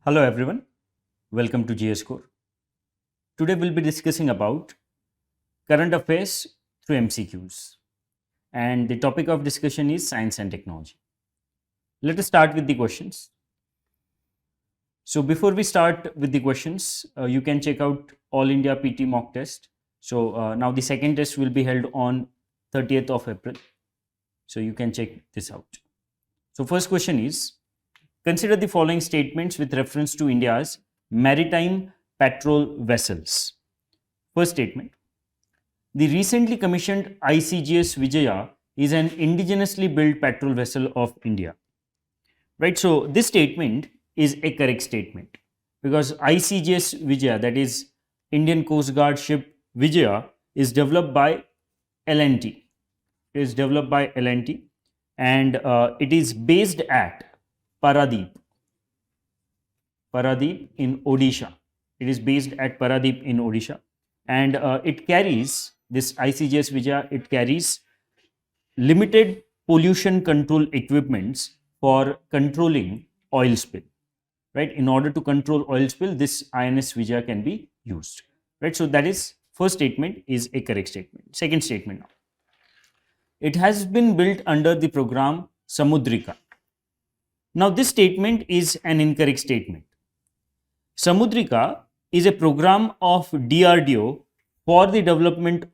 Hello everyone, welcome to GS Core. Today we'll be discussing about current affairs through MCQs, and the topic of discussion is science and technology. Let us start with the questions. So before we start with the questions, you can check out All India PT mock test. So now the second test will be held on 30th of April. So you can check this out. So first question is, consider the following statements with reference to India's maritime patrol vessels. First statement, the recently commissioned ICGS Vajra is an indigenously built patrol vessel of India. Right, so this statement is a correct statement because ICGS Vajra, that is Indian Coast Guard ship Vajra, is developed by L&T. It is developed by L&T and it is based at Paradip in Odisha. It is based at Paradip in Odisha, and it carries, this ICGS Vajra, it carries limited pollution control equipments for controlling oil spill. Right, in order to control oil spill, this INS Vajra can be used. Right, so that is first statement is a correct statement. Second statement now, it has been built under the program Samudrika. Now this statement is an incorrect statement. Samudrika is a program of DRDO for the development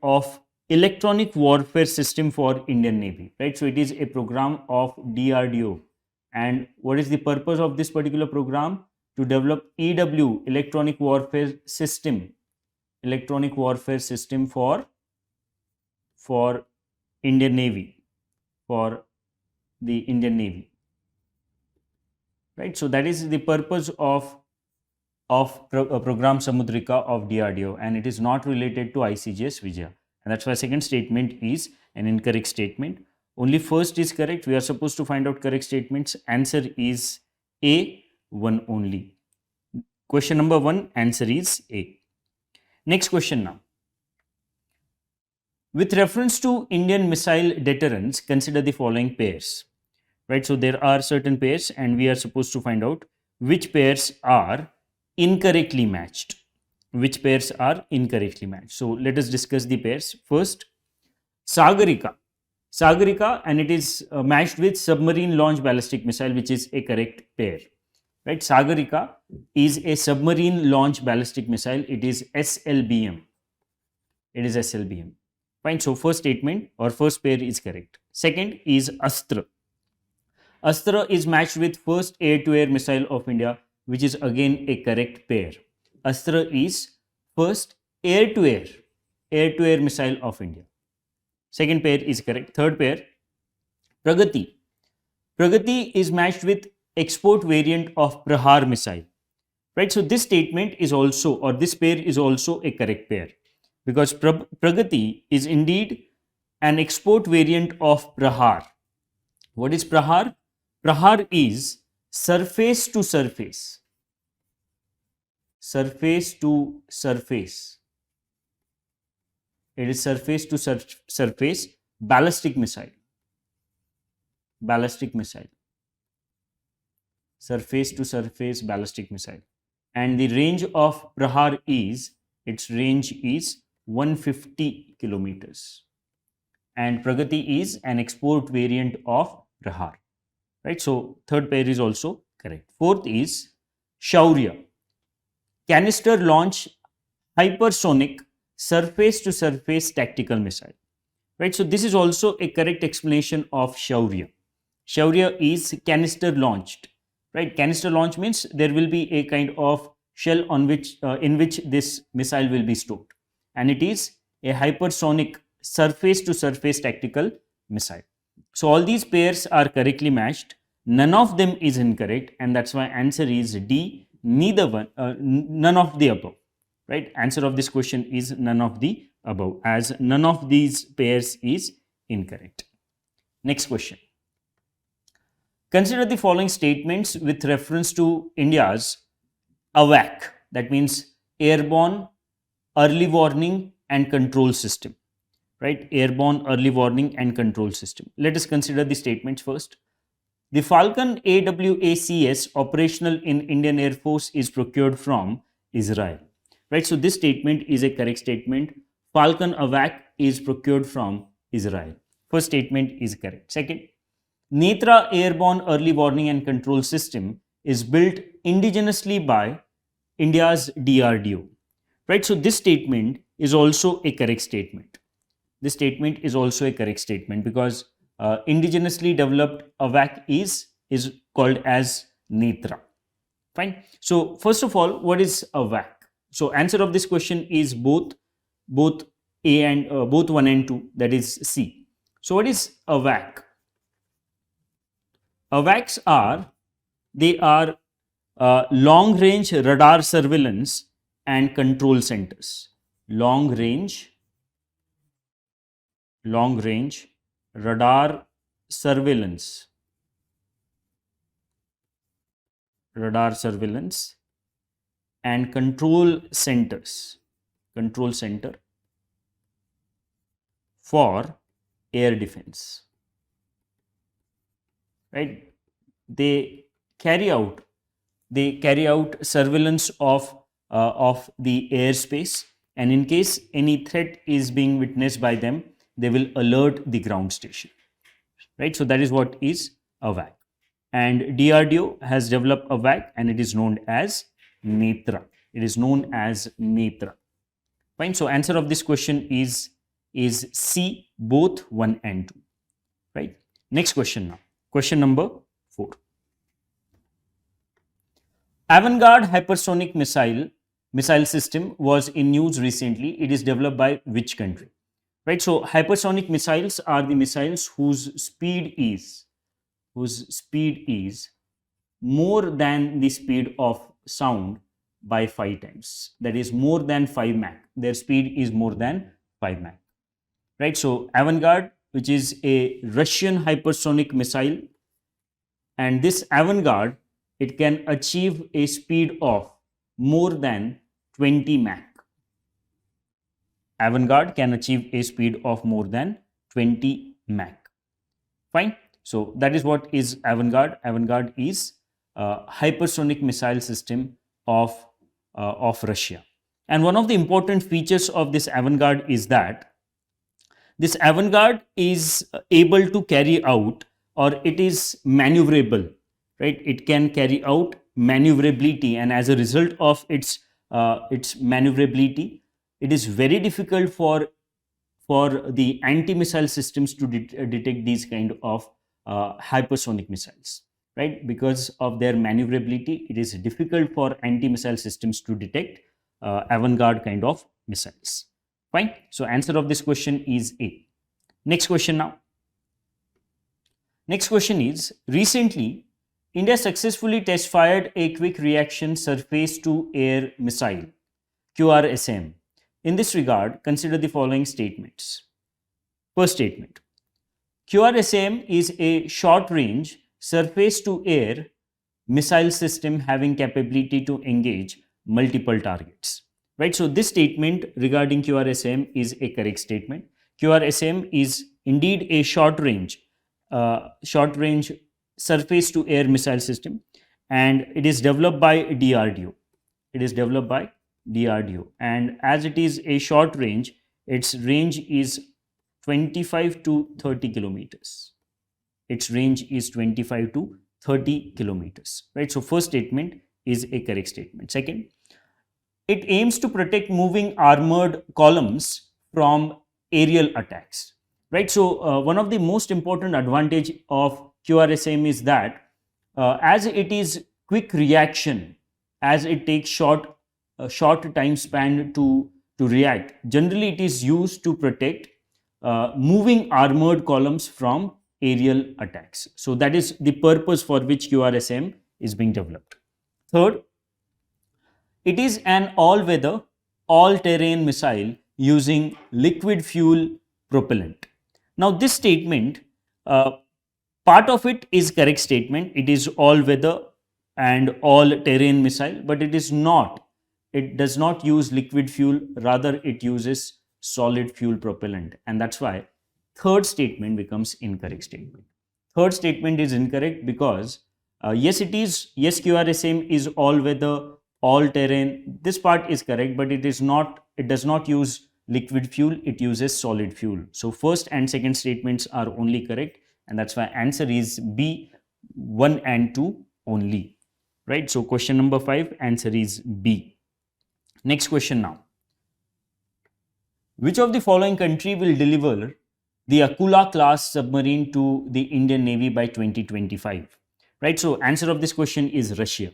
of electronic warfare system for Indian Navy. Right, so it is a program of DRDO, and what is the purpose of this particular program? To develop EW, electronic warfare system for Indian Navy, for the Indian Navy. Right, so that is the purpose of program Samudrika of DRDO, and it is not related to ICGS Vajra, and that's why second statement is an incorrect statement. Only first is correct. We are supposed to find out correct statements. Answer is A, one only. Question number 1, answer is A. Next question now. With reference to Indian missile deterrence, consider the following pairs. Right, so there are certain pairs and we are supposed to find out which pairs are incorrectly matched. Which pairs are incorrectly matched. So let us discuss the pairs. First, Sagarika, and it is matched with submarine launch ballistic missile, which is a correct pair. Right, Sagarika is a submarine launch ballistic missile. It is SLBM. It is SLBM. Fine. So first statement or first pair is correct. Second is Astra. Astra is matched with first air-to-air missile of India, which is again a correct pair. Astra is first air-to-air missile of India. Second pair is correct. Third pair, Pragati. Pragati is matched with export variant of Prahar missile. Right, so this statement is also, or this pair is also a correct pair because Pragati is indeed an export variant of Prahar. What is Prahar? Prahar is surface to surface. Surface to surface. It is surface to surface ballistic missile. Ballistic missile. Surface to surface ballistic missile. And the range of Prahar is, its range is 150 kilometers. And Pragati is an export variant of Prahar. Right, so third pair is also correct. Fourth is Shaurya, canister launch hypersonic surface to surface tactical missile. Right, so this is also a correct explanation of Shaurya. Shaurya is canister launched. Right, canister launch means there will be a kind of shell on which in which this missile will be stored, and it is a hypersonic surface to surface tactical missile. So all these pairs are correctly matched. None of them is incorrect, and that's why answer is D, neither one, none of the above. Right, answer of this question is none of the above, as none of these pairs is incorrect. Next question. Consider the following statements with reference to India's AWAC, that means Airborne Early Warning and Control System. Right, Airborne Early Warning and Control System. Let us consider the statements first. The Falcon AWACS operational in Indian Air Force is procured from Israel. Right, so this statement is a correct statement. Falcon AWAC is procured from Israel. First statement is correct. Second, Netra Airborne Early Warning and Control System is built indigenously by India's DRDO. Right, so this statement is also a correct statement. This statement is also a correct statement because indigenously developed AWAC is called as Netra. Fine. So first of all, what is AWAC? So answer of this question is both A and both 1 and 2, that is C. So what is AWAC? AWACs are long range radar surveillance and control centers. Long range radar surveillance and control center for air defense. Right, they carry out surveillance of the airspace, and in case any threat is being witnessed by them, they will alert the ground station. Right, so that is what is AWAC, and DRDO has developed AWAC and it is known as Netra. Fine, so answer of this question is C, both 1 and 2. Right, next question now. Question number 4. Avantgarde hypersonic missile system was in news recently. It is developed by which country? Right, so hypersonic missiles are the missiles whose speed is more than the speed of sound by 5 times. That is more than 5 Mach. Their speed is more than 5 Mach. Right, so Avantgarde, which is a Russian hypersonic missile, and this Avantgarde, it can achieve a speed of more than 20 Mach. Avantgarde can achieve a speed of more than 20 Mach. Fine. So that is what is Avantgarde. Avantgarde is a hypersonic missile system of Russia. And one of the important features of this Avantgarde is that this Avantgarde is able to carry out, or it is maneuverable, right? It can carry out maneuverability, and as a result of its maneuverability, it is very difficult for the anti-missile systems to detect these kind of hypersonic missiles, right? Because of their maneuverability, it is difficult for anti-missile systems to detect Avantgarde kind of missiles. Fine. So answer of this question is A. Next question now. Next question is, recently India successfully test fired a quick reaction surface to air missile QRSM. In this regard, consider the following statements. First statement, QRSM is a short range surface to air missile system having capability to engage multiple targets. Right, so this statement regarding QRSM is a correct statement. QRSM is indeed a short range surface to air missile system, and it is developed by DRDO. And as it is a short range, its range is 25 to 30 kilometers. Right, so first statement is a correct statement. Second, it aims to protect moving armored columns from aerial attacks. Right, so one of the most important advantage of QRSM is that as it is quick reaction, as it takes short time span to react, generally it is used to protect moving armored columns from aerial attacks. So that is the purpose for which QRSM is being developed. Third, it is an all-weather, all-terrain missile using liquid fuel propellant. Now this statement, part of it is correct statement. It is all-weather and all-terrain missile, but it is not. It does not use liquid fuel, rather it uses solid fuel propellant, and that's why third statement becomes incorrect statement. Third statement is incorrect because yes, it is, yes, QRSM is all weather, all terrain. This part is correct, but it is not, it does not use liquid fuel, it uses solid fuel. So first and second statements are only correct, and that's why answer is B, 1 and 2 only. Right? So question number 5, answer is B. Next question now. Which of the following country will deliver the Akula class submarine to the Indian Navy by 2025? Right, so answer of this question is Russia.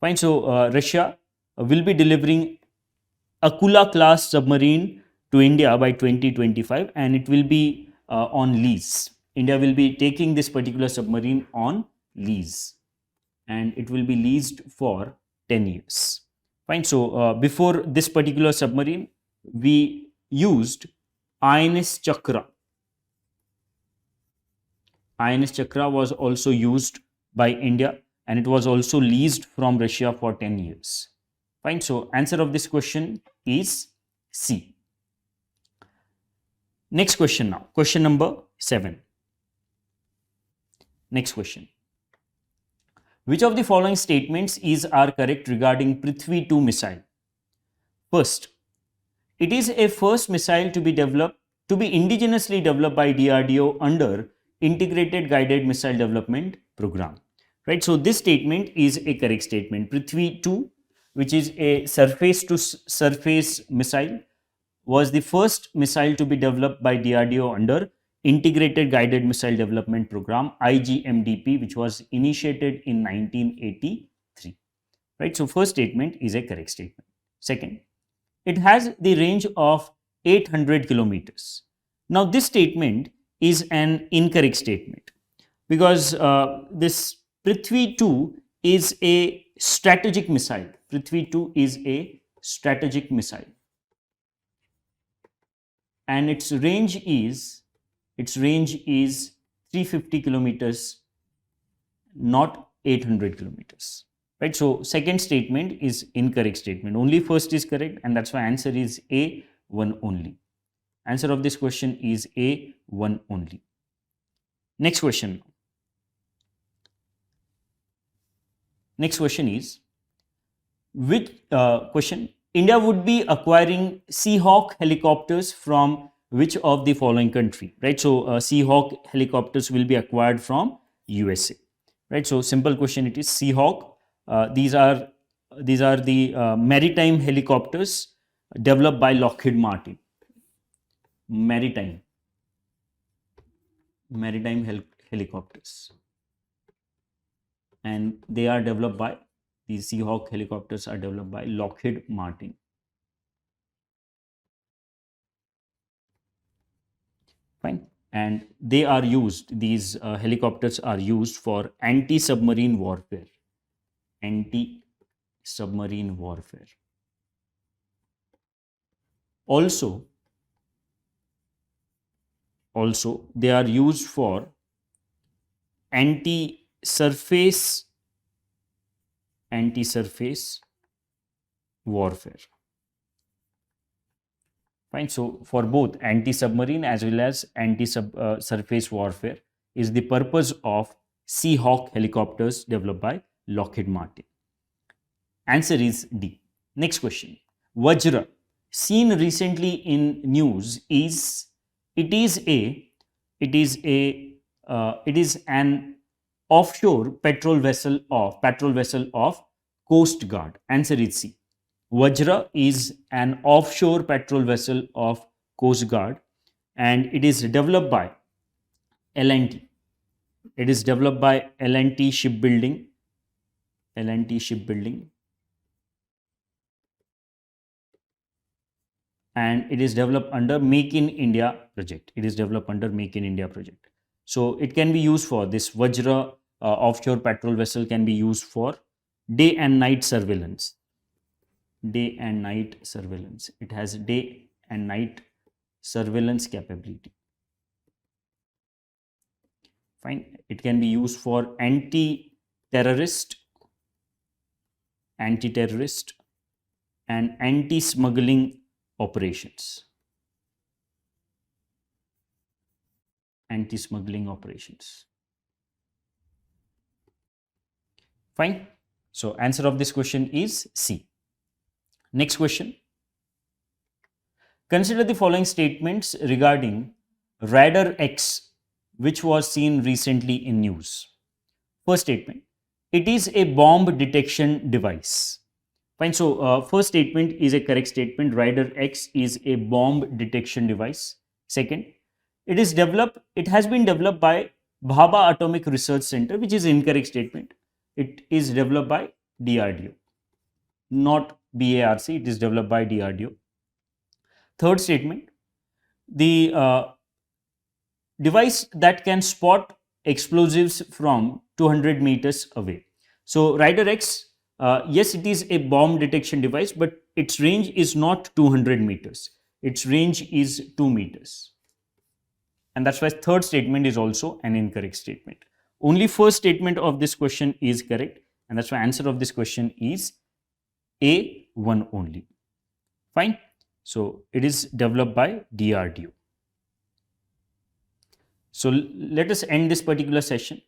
Fine, so Russia will be delivering Akula class submarine to India by 2025, and it will be on lease. India will be taking this particular submarine on lease, and it will be leased for 10 years. Fine, so before this particular submarine, we used INS Chakra. INS Chakra was also used by India, and it was also leased from Russia for 10 years. Fine, so answer of this question is C. Next question now, question number 7. Next question. Which of the following statements are correct regarding Prithvi II missile? First, it is a first missile to be indigenously developed by DRDO under Integrated Guided Missile Development Program. Right, so this statement is a correct statement. Prithvi II, which is a surface to surface missile, was the first missile to be developed by DRDO under Integrated Guided Missile Development Program, IGMDP, which was initiated in 1983. Right, so first statement is a correct statement. Second, it has the range of 800 kilometers. Now this statement is an incorrect statement because this Prithvi II is a strategic missile. Prithvi II is a strategic missile, and its range is 350 kilometers, not 800 kilometers. Right, so second statement is incorrect statement. Only first is correct, and that's why answer is A, 1 only. Answer of this question is A, 1 only. Next question. Next question is, which question? India would be acquiring Seahawk helicopters from which of the following country? Right, so Seahawk helicopters will be acquired from USA. Right, so simple question it is. Seahawk, these are the maritime helicopters developed by Lockheed Martin. Maritime helicopters, and they are developed by, these Seahawk helicopters are developed by Lockheed Martin. Fine, and they are used, these helicopters are used for anti-submarine warfare. Anti-submarine warfare. Also they are used for anti-surface warfare. Fine, so for both anti-submarine as well as anti-surface warfare is the purpose of Seahawk helicopters developed by Lockheed Martin. Answer is D. Next question. Vajra, seen recently in news, is an offshore patrol vessel of Coast Guard. Answer is C. Vajra is an offshore patrol vessel of Coast Guard, and it is developed by L&T. It is developed by L&T Shipbuilding. L&T Shipbuilding. And it is developed under Make in India project. It is developed under Make in India project. So it can be used for this Vajra offshore patrol vessel can be used for day and night surveillance. Day and night surveillance. It has day and night surveillance capability. Fine. It can be used for anti-terrorist and anti-smuggling operations. Anti-smuggling operations. Fine. So answer of this question is C. Next question. Consider the following statements regarding Radar X, which was seen recently in news. First statement, it is a bomb detection device. Fine. So first statement is a correct statement. Radar X is a bomb detection device. Second, it has been developed by Bhabha Atomic Research Center, which is incorrect statement. It is developed by DRDO, not BARC. It is developed by DRDO. Third statement, the device that can spot explosives from 200 meters away. So Radar X, yes, it is a bomb detection device, but its range is not 200 meters. Its range is 2 meters. And that's why third statement is also an incorrect statement. Only first statement of this question is correct, and that's why answer of this question is A1 only. Fine. So it is developed by DRDO. So let us end this particular session.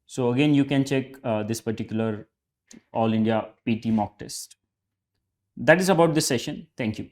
So again, you can check this particular All India PT mock test. That is about this session. Thank you.